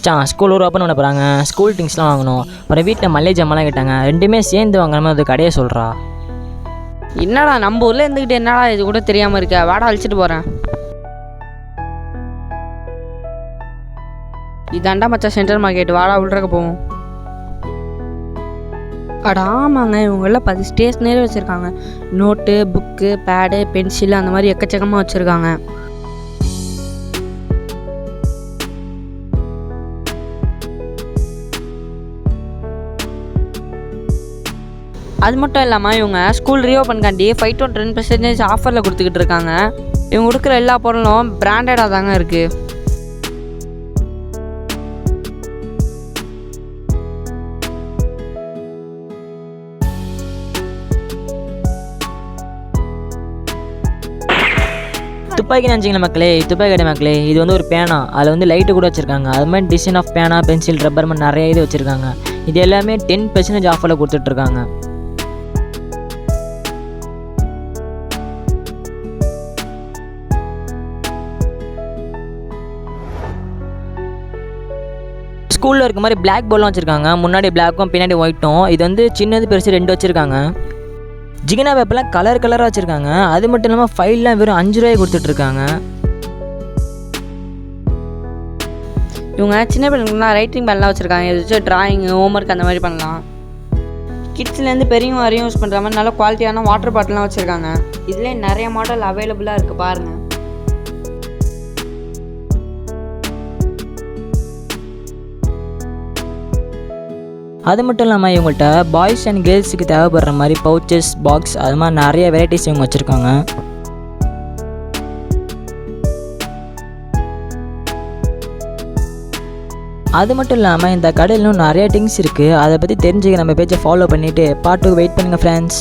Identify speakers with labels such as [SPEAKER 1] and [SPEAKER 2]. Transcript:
[SPEAKER 1] மச்சான் school open பண்ண போகிறாங்க. ஸ்கூல் திங்ஸ்லாம் வாங்கணும். அப்புறம் வீட்டில் மல்லிகை ஜாமான்லாம் கேட்டாங்க. ரெண்டுமே சேர்ந்து வாங்குற மாதிரி அது கடையை சொல்கிறா.
[SPEAKER 2] என்னடா நம்ம ஊரில் இருந்துக்கிட்டு என்னடா இது கூட தெரியாமல் இருக்க, வாடா அழிச்சிட்டு போகிறேன். இதாண்டா மச்சான் சென்ட்ரல் மார்க்கெட், வாடா உள்ளக்க போவோம். அடா ஆமாங்க, இவங்கெல்லாம் 10 ஸ்டேஷ்னரி வச்சுருக்காங்க. நோட்டு, புக்கு, பேடு, பென்சில் அந்த மாதிரி எக்கச்சக்கமாக வச்சுருக்காங்க. அது மட்டும் இல்லாமல் இவங்க ஸ்கூல் ரீஓப்பன்காண்டி 5 to 10% ஆஃபரில் கொடுத்துக்கிட்டு இருக்காங்க. இவங்க கொடுக்குற எல்லா பொருளும் பிராண்டடாக தாங்க இருக்குது.
[SPEAKER 1] துப்பாக்கி நினச்சிங்களா மக்களே, துப்பாக்கி கடை மக்களே. இது வந்து ஒரு பேனா, அதில் வந்து லைட்டு கூட வச்சுருக்காங்க. அது மாதிரி டிசைன் ஆஃப் பேனா, பென்சில், ரப்பர் மாதிரி நிறைய இது வச்சுருக்காங்க. இது எல்லாமே 10% ஆஃபரில் கொடுத்துட்ருக்காங்க. ஸ்கூலில் இருக்க மாதிரி பிளாக் போர்ட்லாம் வச்சுருக்காங்க. முன்னாடி பிளாக்கும் பின்னாடி ஒயிட்டும். இது வந்து சின்னது பெருசு 2 வச்சுருக்காங்க. ஜிகினா பேப்பர்லாம் கலர் கலராக வச்சுருக்காங்க. அது மட்டும் இல்லாமல் ஃபைல்லாம் வெறும் 5 ரூபாய் கொடுத்துட்ருக்காங்க.
[SPEAKER 2] இவங்க சின்ன பிள்ளைங்களாம் ரைட்டிங் பேட்லாம் வச்சுருக்காங்க. இது வச்சு ட்ராயிங்கு, ஹோம்ஒர்க் அந்த மாதிரி பண்ணலாம். கிட்ஸ்லேருந்து பெரியவங்க வரையும் யூஸ் பண்ணுற மாதிரி நல்ல குவாலிட்டியான வாட்டர் பாட்டிலாம் வச்சுருக்காங்க. இதுலேயே நிறைய மாடல் அவைலபிளாக இருக்குது பாருங்கள்.
[SPEAKER 1] அது மட்டும் இல்லாமல் இவங்கள்ட்ட பாய்ஸ் அண்ட் கேர்ள்ஸுக்கு தேவைப்படுற மாதிரி பவுச்சஸ், பாக்ஸ், அது மாதிரி நிறைய வெரைட்டிஸ் இவங்க வச்சுருக்காங்க. அது மட்டும் இல்லாமல் இந்த கடையில் இன்னும் நிறைய திங்ஸ் இருக்குது. அதை பற்றி தெரிஞ்சுக்க நம்ம பேஜை ஃபாலோ பண்ணிவிட்டு பார்ட் 2 வெயிட் பண்ணுங்கள் ஃப்ரெண்ட்ஸ்.